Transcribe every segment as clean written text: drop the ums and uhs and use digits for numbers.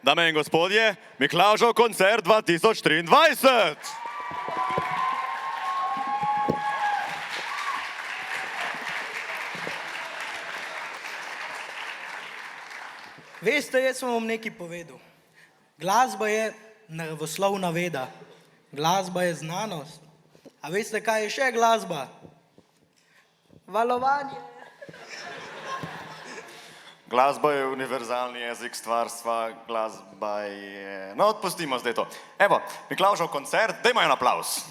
Dame in gospodje, Miklavžev koncert 2023. Veste, jaz sem vam nekaj povedal. Glasba je naravoslovna veda. Glasba je znanost. A veste, kaj je še glasba? Valovanje. Glasba je univerzalni jezik stvarstva, glasba je... No, odpustimo zdaj to. Evo, Miklavžev koncert, dajmo en aplavz.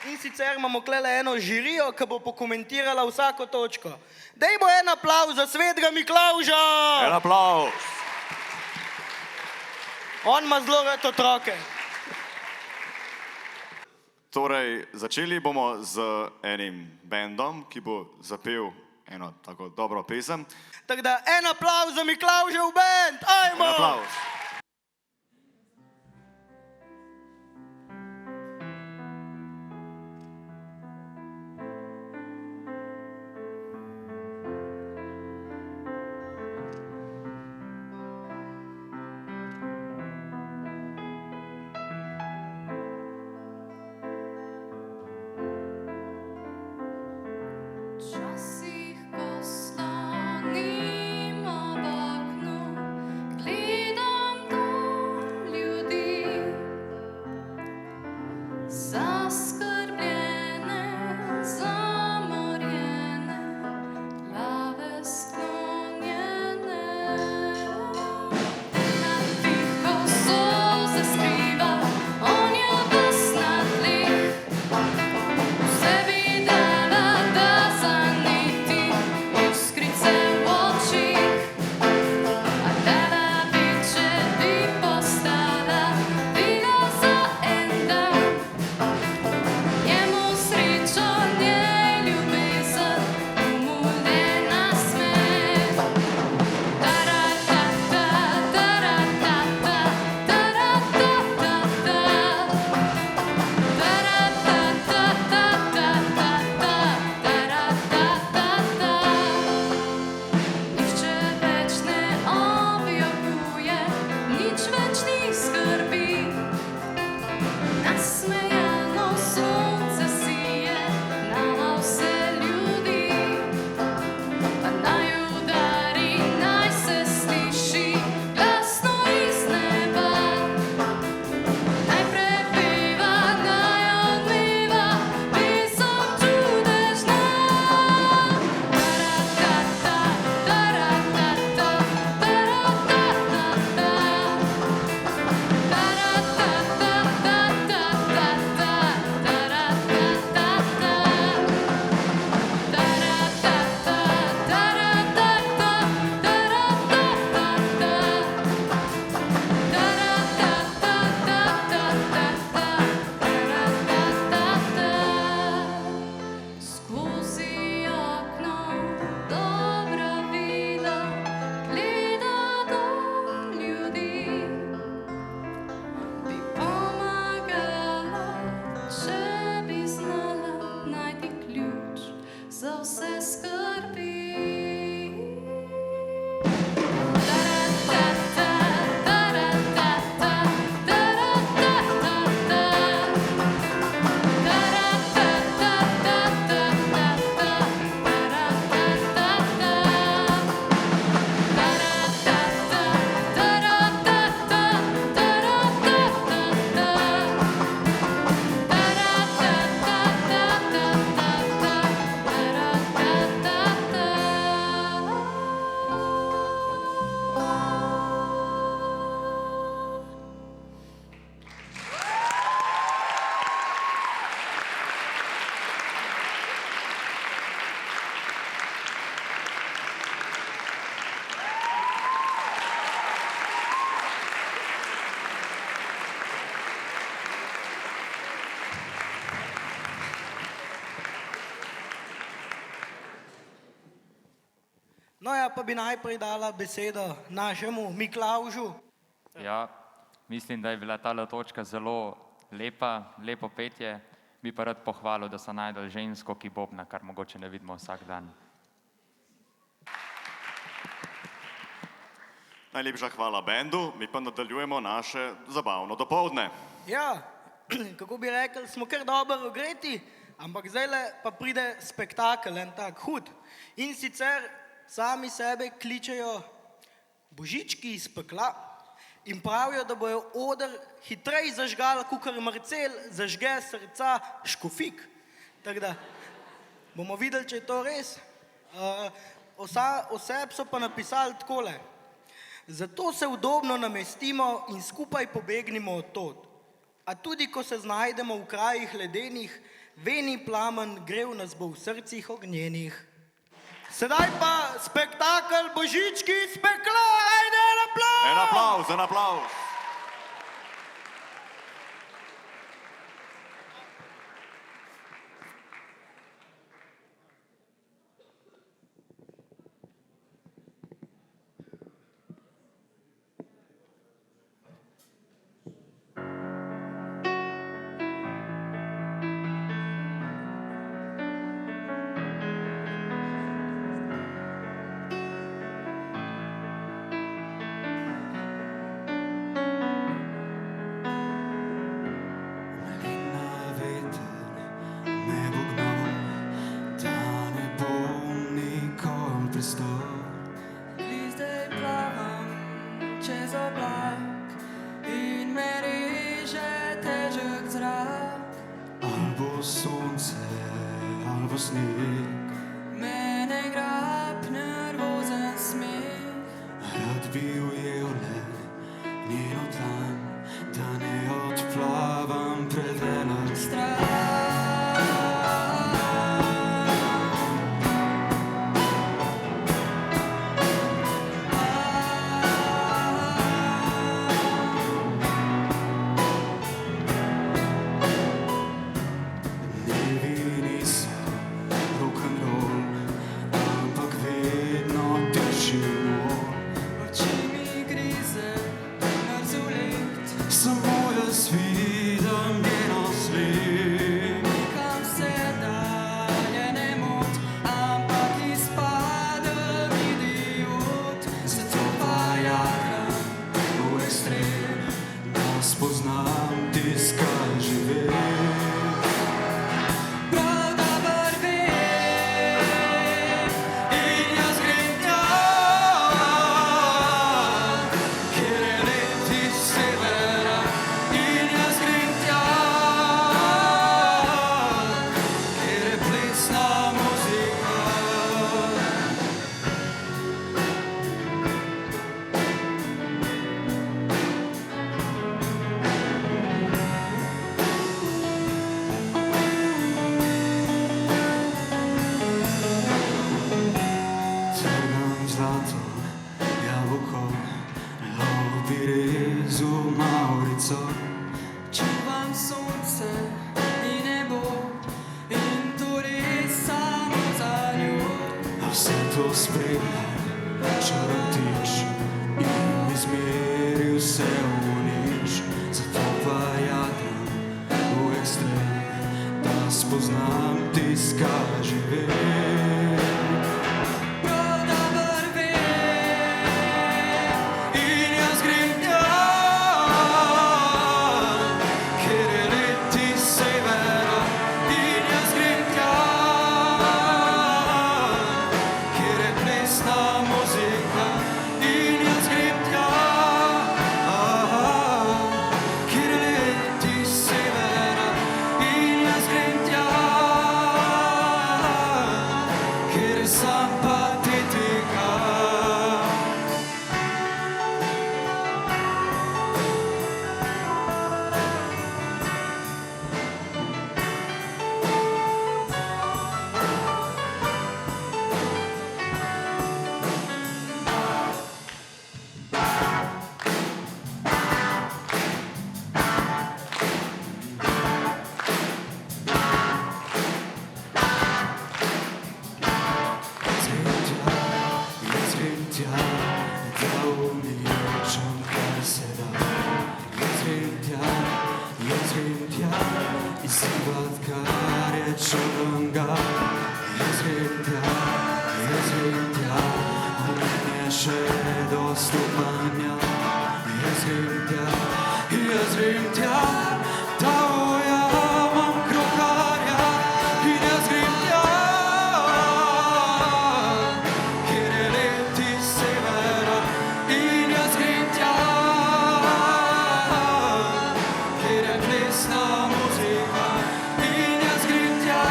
In sicer imamo klele eno žirijo, ki bo pokomentirala vsako točko. Dajmo en aplavz za svetega Miklavža! En aplavz. On ima zelo rad otroke. Torej, začeli bomo z enim bendom, ki bo zapel eno tako dobro pesem. Tako da en aplavz za Miklavžev bend! Ajmo! En aplavz. Včasih, ko slonim ob oknu, gledam dol ljudi, zaskrbljene, zamorjene, glave sklonjene. Na tiho solze skriva, on je ves na tleh, v sebi dala, da zaneti iskrice v očih. A dala bi, če bi postala vila za en dan, njemu srečo, njej ljubezen, mu le nasmeh. Taratata, taratata, taratata, nihče več ne objokuje, nič več ni skrbi. Nasmejano sonce sije na vse ljudi. Pa naj udari, naj se sliši glasno iz neba. Naj prepeva, naj odmeva, pesem čudežna. Taratata, taratata, taratata, skozi okno dobra vila gleda dol ljudi. Bi pomagala, če bi znala najti ključ za vse skrbi. Taratata, taratata, taratata, No ja, pa bi najprej dala besedo našemu Miklavžu. Ja, mislim, da je bila ta točka zelo lepa, lepo petje. Bi pa rad pohvalil, da so najdel žensko, ki bobna, kar mogoče ne vidimo vsak dan. Najlepša hvala bendu, mi pa nadaljujemo naše zabavno dopoldne. Ja, kako bi rekel, smo kar dobro ogreti, ampak zdajle pa pride spektakel, en tak hud. In sicer sami sebe kličejo božički iz pekla in pravijo, da bojo oder hitrej zažgal, kakor Marcel zažge srca Škofik. Tako da bomo videli, če je to res. O sebi so pa napisali takole. Zato se udobno namestimo in skupaj pobegnimo od tod. A tudi, ko se znajdemo v krajih ledenih, veni plamen grev nas bo v srcih ognjenih. Sedaj pa spektakel Božički iz pekla, ajde, en aplavz! En aplavz, en aplavz. Glizde plavam čez oblak in me reže težek zrak. Albo sonce, albo sneg, Mene grab nervozen smeh. rad bi ujel le njeno dlan, da ne odplavam prevelik Strah. Dnevi niso rock'n'roll, ampak vedno težji mor. Oči mi grize mrzulikt. Samo jaz vidim njeno sled. Nekam se dalje ne mot, ampak izpadem idiot. Zato pa jadram v ekstrem, da spoznam tis, kaj žive. Prav dober vem in jaz grem tja, Kjer je let iz severa in jaz grem tja, kjer je plesna muzika. Trgam zlato jabolko, lovo bi rezal Maurico. čuvam sonce in nebo in to res samo za njo. A vse to spremlja čarotič in izmeri vse v nič. Zato pa jadram v ekstrem, da spoznam tis, kaj žive. Prav dober vem In jaz grem tja, kjer je let iz severa. In jaz grem tja, kjer je plesna muzika. In jaz grem tja, kjer je let iz severa. In jaz grem tja, kjer izzivat, kar je čudnega. Jaz grem tja, v meni je še dost upanja. Jaz grem tja, da ujamem krokarja. In jaz grem tja, kjer je let iz severa. In jaz grem tja, kjer je plesna muzika. In jaz grem tja,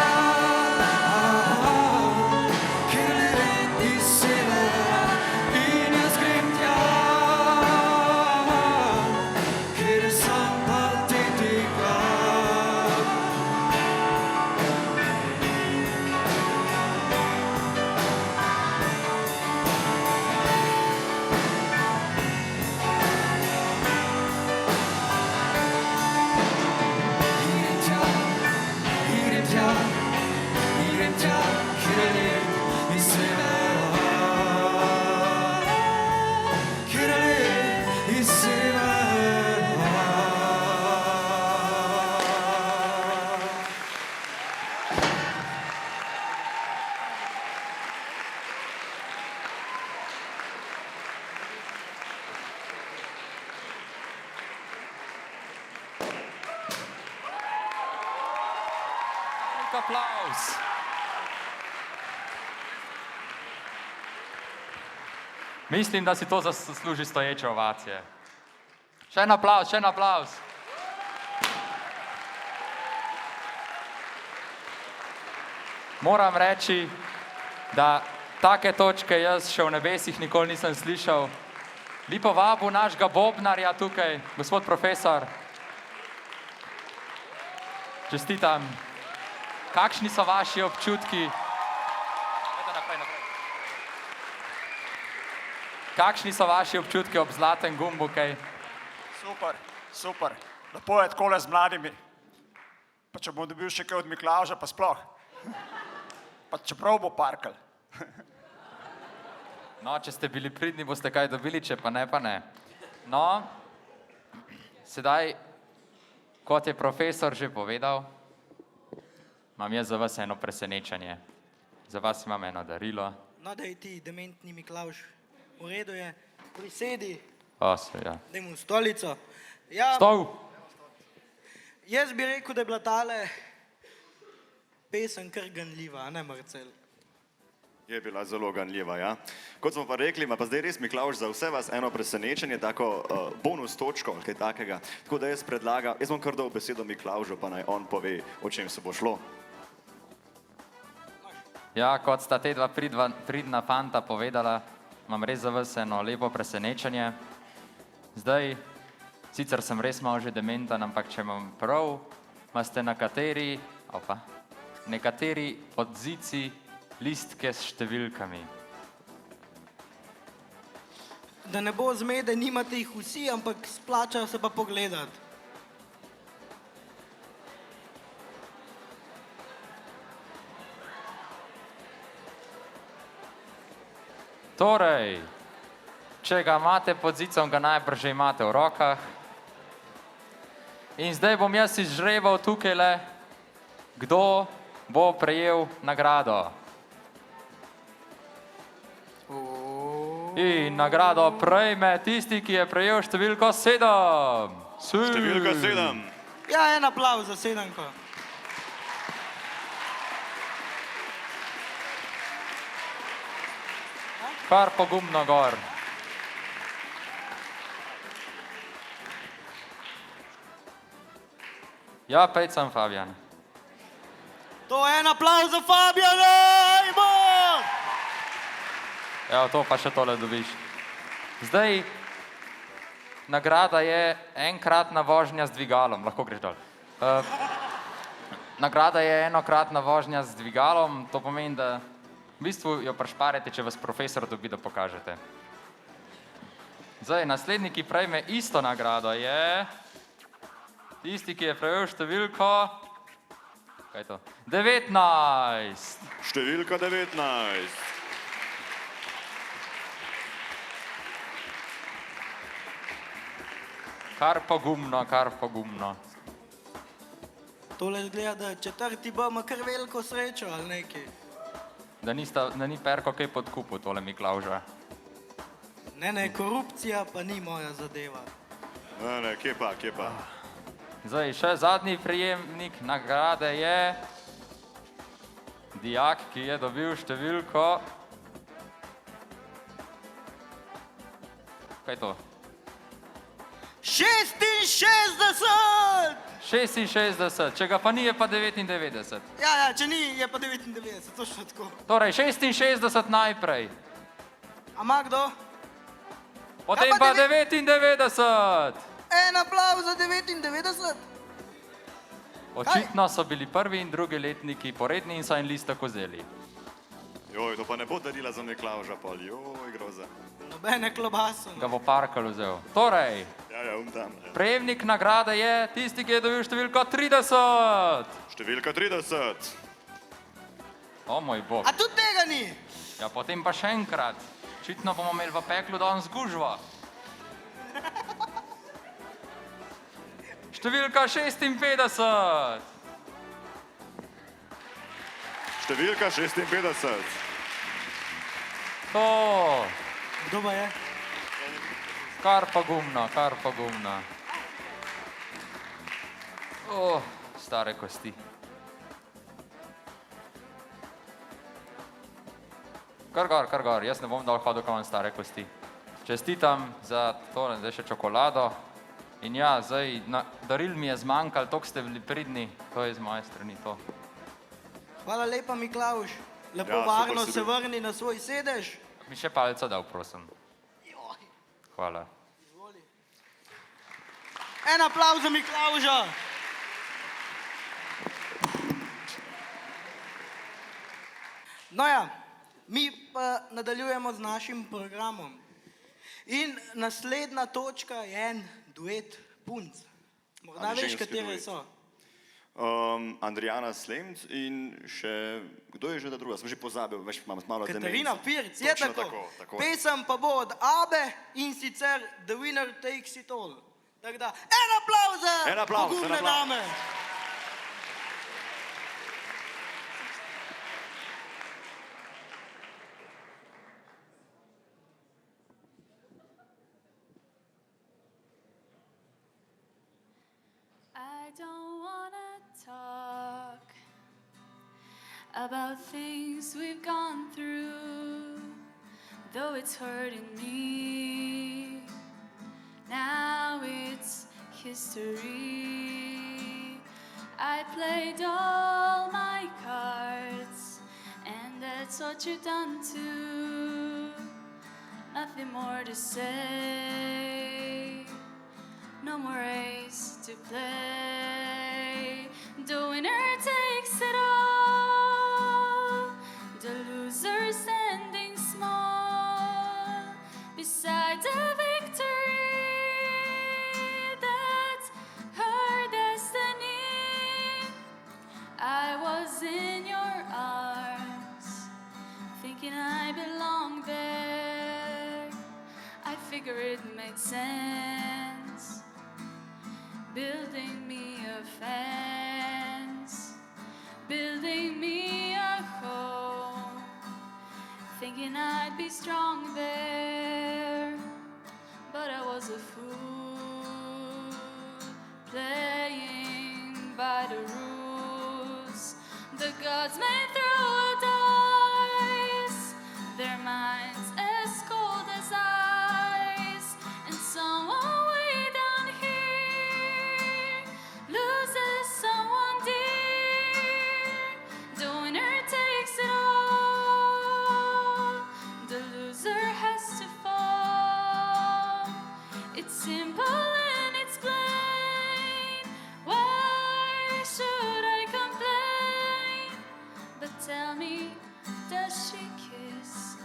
kjer je let iz severa. In jaz grem tja, kjer je sam patetika. Grem tja, kjer je let iz severa. Kjer je let iz severa. Applaus. Mislim, da si to zasluži stoječe ovacije. Še en aplavz, še en aplavz. Moram reči, da take točke jaz še v nebesih nikoli nisem slišal. Bi povabil našega bobnarja tukaj, gospod profesor. Čestitam. Kakšni so vaši občutki? Kakšni so vaši občutki ob zlatem gumbu, kaj? Super. Lepo je takole z mladimi. Pa če bom dobil še kaj od Miklavža, pa sploh. Pa čeprav bo parkal. No, če ste bili pridni, boste kaj dobili, če pa ne, pa ne. No, sedaj, kot je profesor že povedal, imam jaz za vas eno presenečenje. Za vas imam eno darilo. No, daj ti, dementni Miklavž. V redu je, prisedi, Ja. daj mu stolico. Ja, Stol! jaz bi rekel, da je bila tale pesem kar ganljiva, a ne, Marcel? Je bila zelo ganljiva, ja. Kot smo pa rekli, ima pa zdaj res Miklavž za vse vas eno presenečenje, tako bonus točko ali kaj takega. Tako da jaz predlagam, jaz bom kar dal besedo Miklavžu, pa naj on pove, o čem se bo šlo. Ja, kot sta te dva pridna fanta povedala, imam res za vas eno lepo presenečenje. Zdaj, sicer sem res malo že dementan, ampak če imam prav, imate nekateri odzici listke s številkami. Da ne bo zmede, nimate jih vsi, ampak splača se pa pogledati. Torej, če ga imate pod zicom, ga najbrž že imate v rokah. In zdaj bom jaz izžrebal tukajle, kdo bo prejel nagrado. In nagrado prejme tisti, ki je prejel številko 7. Številka 7. Ja, en aplavz za Sedanko. Kar pogumno gor. Ja, pejcem, Fabijan. To je en aplavz za Fabijana, ajmo! Evo, to pa še tole dobiš. Zdaj, nagrada je enkratna vožnja z dvigalom. Lahko greš dol. Nagrada je enokratna vožnja z dvigalom. To pomeni, da v bistvu jo prešparete, če vas profesor dobi, da pokažete. Zdaj, naslednji, ki prejme isto nagrado, je tisti, ki je prejel številko... Kaj je to? 19. Številka 19. Kar pogumno, kar pogumno. Tole zgleda, da četrti B ima kar veliko srečo ali nekaj. Da ni Perko kaj podkupil tole Miklavža. Ne, korupcija pa ni moja zadeva. Ne, kje pa? Zdaj, še zadnji prejemnik nagrade je dijak, ki je dobil številko... Kaj je to? 66! 66, če ga pa ni, je pa 99. Ja, če ni, je pa 99, točno tako. Torej, 66 najprej, A ima kdo? potem Kaj pa pa 99. En aplavz za 99? Očitno so bili prvi in drugi letniki poredni in so en listek vzeli. Joj, to pa ne bo darila za Miklavža, pol. Joj, groza. Nobene klobase. Ga bo Parkel vzel. Torej, Ja, tam. prejemnik nagrade je tisti, ki je dobil številko 30. Številka 30. O moj bog. A tudi tega ni? Ja, potem pa še enkrat. Očitno bomo imeli v peklu danes gužvo. Številka 56. Številka 56. To, Kdo pa je? kar pogumno. O, stare kosti. Kar gor, jaz ne bom dal hodil, ko imam stare kosti. Čestitam za to, zdaj še čokolado. In ja, zdaj, daril mi je zmanjkalo, toliko ste bili pridni, to je z moje strani to. Hvala lepa, Miklavž. Lepo Ja, super varno si se bil. vrni na svoj sedež. Mi še palco dal, prosim. Hvala. En aplavz za Miklavža. No ja, mi pa nadaljujemo z našim programom. In naslednja točka je en duet punc. Morda Ali veš, ženski katere duet. so. Andrijana Slemc in še, kdo je že ta druga? Sem že pozabil, veš, imam malo Katarina demenco. Pirc, je Točno tako. Pesem pa bo od Abe in sicer The Winner Takes It All. Tako da, en aplavz za En aplavz, pogumne en aplavz. dame. I don't wanna talk about things we've gone through, though it's hurting me. Now it's history. I played all my cards, and that's what you've done too. Nothing more to say. No more race to play. The winner takes it all. The loser standing small beside the victory. That's her destiny. I was in your arms, thinking I belonged there. I figure it made sense, building me a fence, building me a home, thinking I'd be strong there, but I was a fool, playing by the rules the gods made through dice, their minds as cold as ice, and someone way down here loses someone dear. The winner takes it all. The loser has to fall. It's simple and it's plain. Why should I complain? But tell me, does she kiss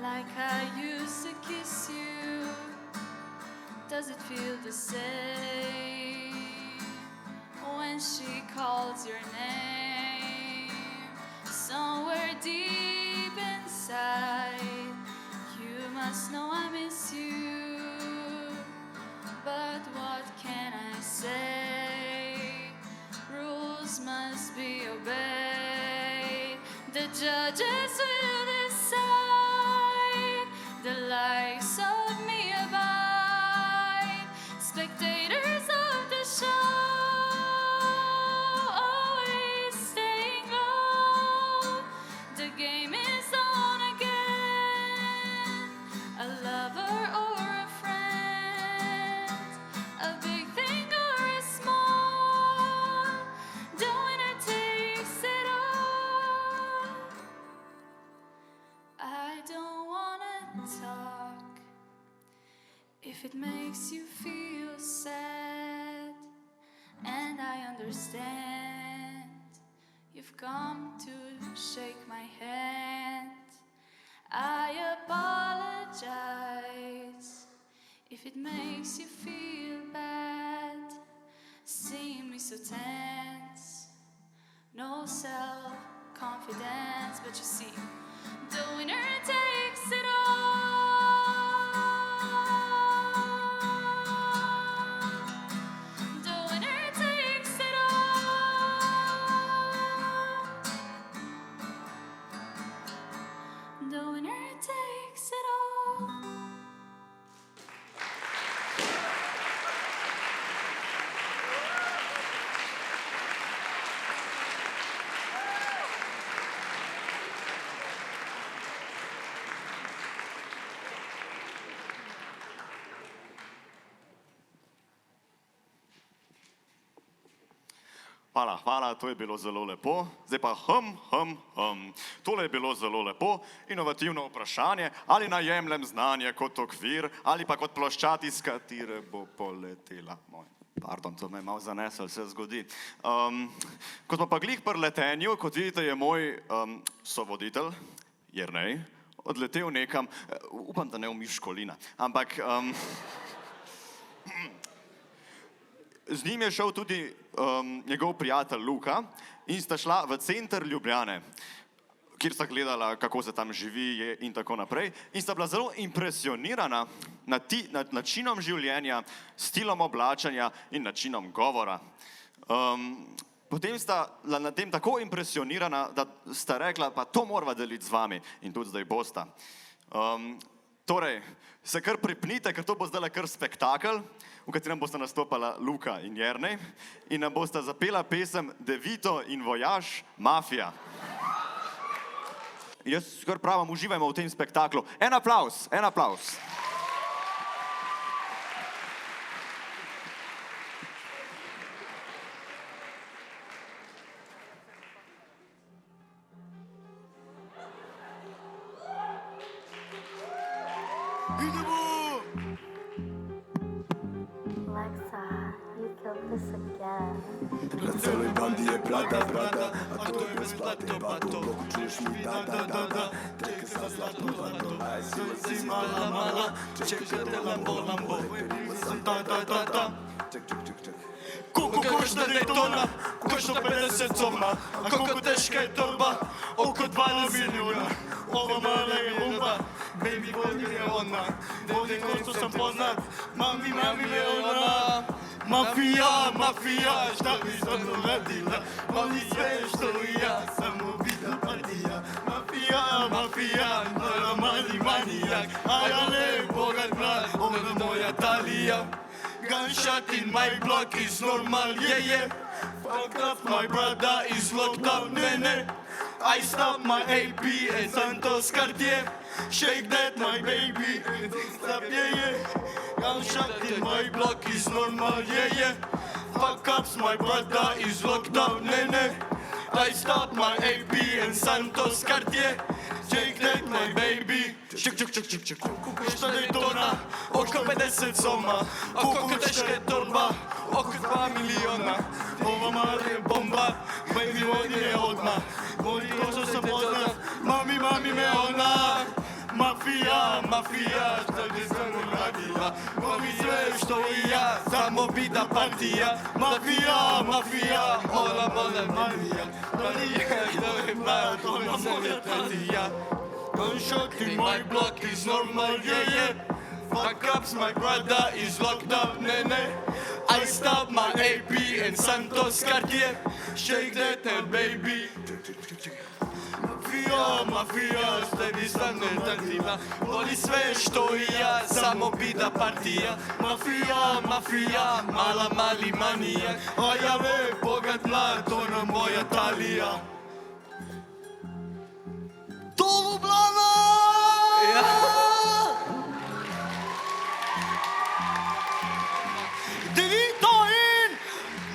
like I used to kiss you? Does it feel the same when she calls your name? Somewhere deep inside, you must know I miss you. But what can I say? be obeyed. The judges will decide, the likes of me abide, spectators of the show, always staying low. The game is on again, a lover or a friend, a big thing or a small, the winner takes it all. I don't wanna talk if it makes you feel sad, and I understand you've come to shake my hand. I apologize if it makes you feel bad, seeing me so tense, no self-confidence. But you see, the winner takes it all. The winner takes it all. The winner takes it all. Hvala, hvala, to je bilo zelo lepo. Zdaj pa Tole je bilo zelo lepo, inovativno vprašanje, ali naj jemljem znanje kot okvir, ali pa kot ploščad, iz katere bo poletela. Pardon, to me je malo zaneslo, se zgodi. Ko smo pa glih pri letenju, kot vidite, je moj sovoditelj, Jernej, odletel nekam, upam, da ne v Miškolina, ampak z njim je šel tudi njegov prijatelj Luka in sta šla v center Ljubljane, kjer sta gledala, kako se tam živi, je in tako naprej. In sta bila zelo impresionirana nad načinom življenja, stilom oblačenja in načinom govora. Potem sta bila nad tem tako impresionirana, da sta rekla, pa to morava deliti z vami in tudi zdaj bosta. Torej, se kar pripnite, ker to bo zdaj kar spektakel, v katerem bosta nastopala Luka in Jernej in nam bosta zapela pesem De Vito in Vojaž, Mafija. Jaz kar pravim, uživajmo v tem spektaklu. En aplavz, en aplavz. Alexa, you killed this again. Dla całej bandy je brada, a to je bezplatny bato. Czujesz mi da, czekaj za zlatą zlatą. A si mala, czekaj te lambo. Da. Czek. Колко košta Daytona, košta 50 coma, a koliko teška je torba, oko 12 milijuna. Ova mala je rumba, baby vodi je ona, vodi koncu sam poznat, mami je ona. Mafija, šta bi stvarno radila, oni sve što i ja, samo vida partija. Mafija, mali manijak, a ja ne bogat mlad, ovo je moja Talija. Gunshot in my block is normal, yeah. Fuck up, my brother is locked up, nene. I stop my AP and Santos Cartier. Shake that, my baby, and stop, yeah. Gunshot in my block is normal, yeah. Fuck ups, my brother is locked up, nene. I stop my AP and Santos Cartier. Shake that, my baby. Ček. Koliko košta Daytona, oko 50 soma, a koliko teška je torba, oko 2 miliona. Ova mala je bomba, baby vodi je odmah, vodi to što sam poznat, mami me ona. Mafija, šta bi stvarno radila, voli sve što i ja, samo vida partija. Mafija, mola manija, to je moja Talija. Gunshot in my block is normal, yeah. Fuck ups, my brother is locked up, nene. I stop my AP and Santos Cartier. shake that baby. Mafija, s tebi stane tantina, voli sve što i ja, samo bida partija. Mafija, mali manijak, a ja bogat mlad, ona moja talija. To Ljubljana! Devito in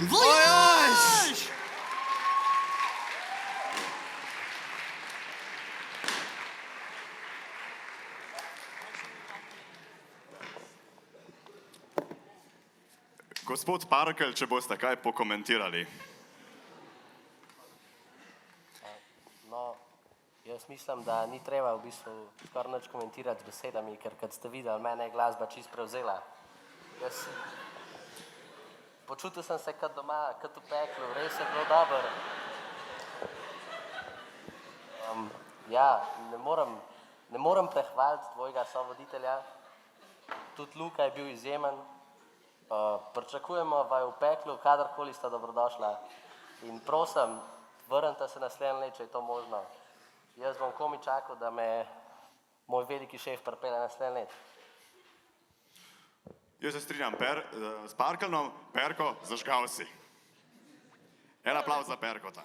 vojaž! Gospod Parkelj, če boste kaj pokomentirali. No, jaz mislim, da ni treba v bistvu skoraj nič komentirati z besedami, ker kad ste videli, mene je glasba čist prevzela. Jaz počutil sem se kot doma, kot v peklu, res je bilo dobro. Ja, ne morem prehvaliti tvojega sovoditelja, tudi Luka je bil izjemen. Pričakujemo vaju v peklu, kadarkoli sta dobrodošla. In prosim, vrnite se naslednje let, če je to možno. Jaz bom komi čakal, da me moj veliki šef pripelje naslednje let. Jaz se strinjam s Parkeljnom, Perko, zažgal si. En aplavz za Perkota.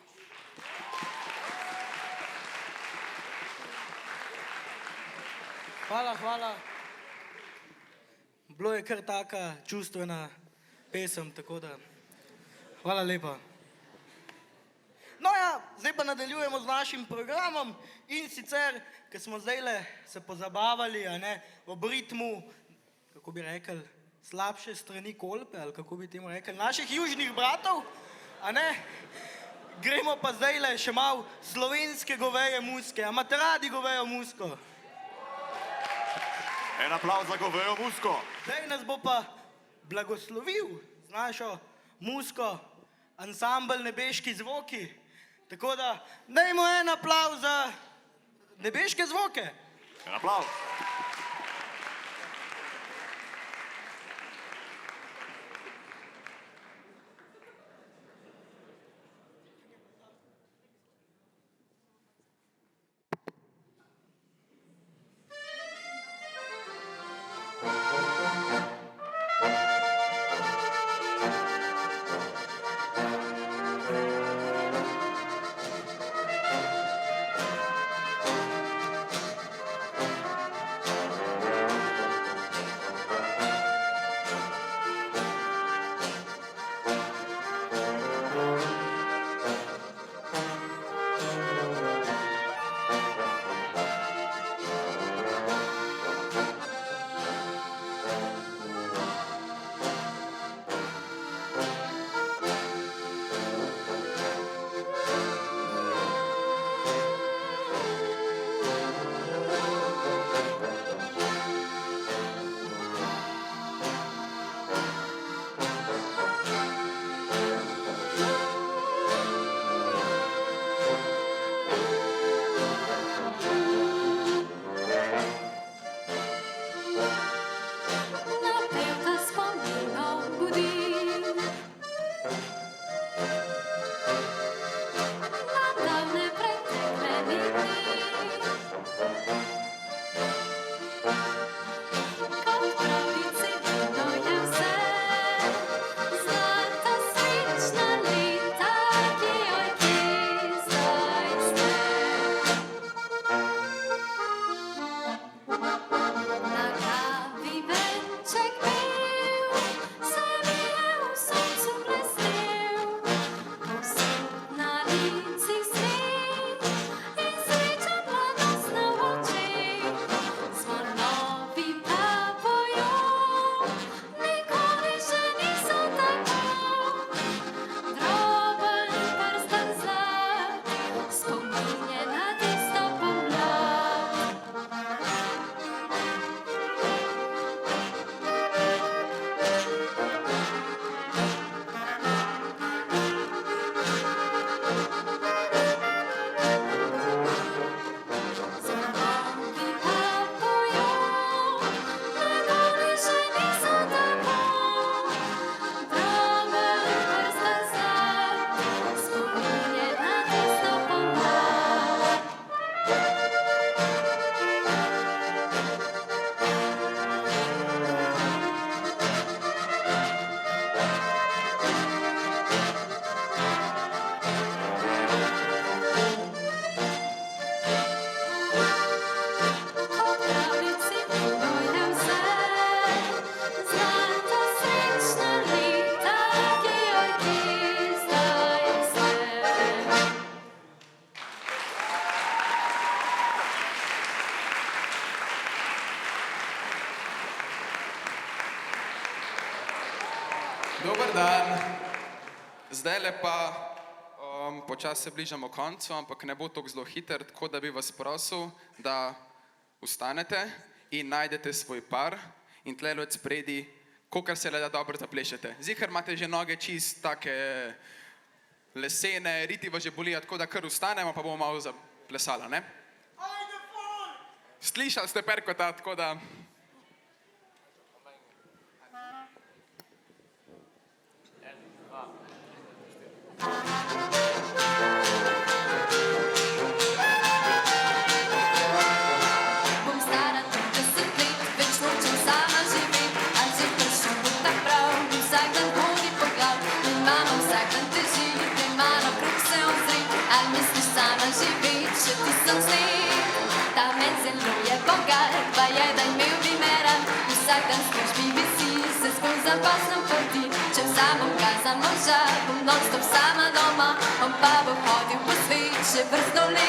Hvala. Bilo je kar taka čustvena pesem, tako da hvala lepa. No ja, zdaj pa nadaljujemo z našim programom in sicer, ker smo zdajle se pozabavali, a ne, ob ritmu, kako bi rekel, slabše strani Kolpe, ali kako bi temu rekel, naših južnih bratov, a ne, gremo pa zdajle še malo slovenske goveje muske. A imate radi govejo musko? En aplavz za govejo musko. Zdaj nas bo pa blagoslovil z našo musko ansambl Nebeški zvoki. Tako da, dajmo en aplavz za Nebeške zvoke. En aplavz. Zdajle pa počasi se bližamo koncu, ampak ne bo tako zelo hiter, tako da bi vas prosil, da vstanete in najdete svoj par in tlele od spredi, kolikor se le da dobro zaplešete. Zihar imate že noge čist take lesene, riti vas že bolijo, tako da kar vstanemo, pa bomo malo zaplesala, ne? Slišali ste Perkota, tako da... Bom stara 30 let, več nočem sama živeti, a že prišel bo tak prav, vsak dan hodi po glav in mama vsak dan teži, premalo krog se ozri, ali misliš sama živeti, še 1000 let. Ta men zelo je bogat, pa je, da imel bi mera, vsak dan službi visi, se skozi zapasno poti, če vzamem ga za moža, bom non-stop sama doma, on pa bo hodil po svet še vrsto let.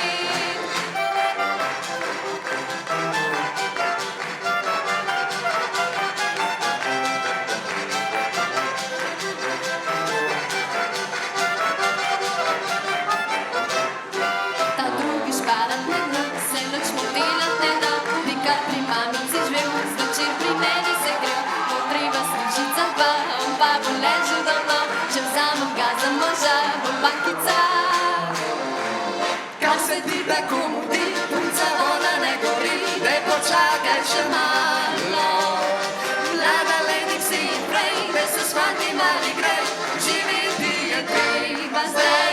Ta drugi šparat ne da, se noč modelat ne da, bi kar pri mamici živel, zvečer pri meni se grel, bo treba služica dva, on pa bo ležel doma, če vzamem ga za moža, bo bankica. Kaj se ti tako mudi, punca voda ne gori, daj počakaj še malo. Mlada lenik si in prej, da se s fanti mali grej, živeti je treba zdaj,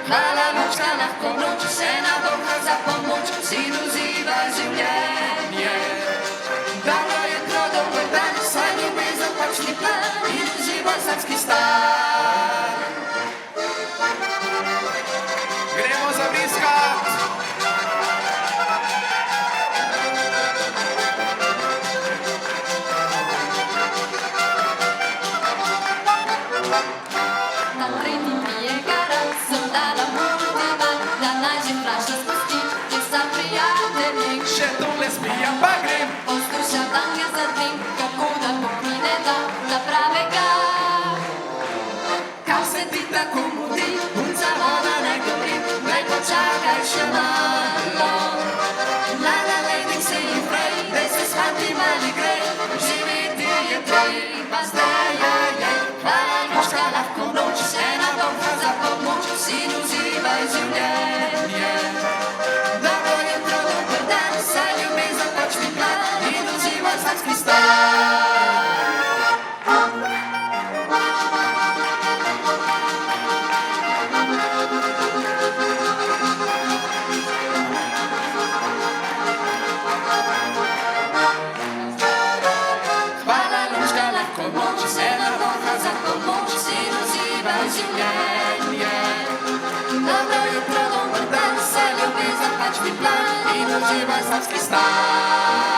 hvala lučka, lahko noč, še na Boga za pomoč, sin uživa življenje. Dobro jutro, dober dan, saj ljubezen pač ni plan in uživa vsakski stan. Gremo zabriskat! Na tretji pije gara, sem dala motivat, da naj že flaša spusti, ker sam prijateljik. Še tole spijam pa grem, Poslušam dan ga zadrim, kako da Bog mi ne da pravega. Kaj se ti tako mudi, punca voda ne gori, daj počakaj še malo. Mlada lenik si in prej, daj se s fanti mali grej, živeti je treba zdaj, hvala lučka, lahko noč, še na Boga za pomoč, sin uživaj življenje. Dobro jutro, dober dan, saj ljubezen pač ni plan in uživaj vsakski stan. Hvala lučka, lahko noč, še na Boga za pomoč, sin uživaj življenje. Dobro jutro, dober dan, saj ljubezen pač ni plan in uživaj vsakski stan.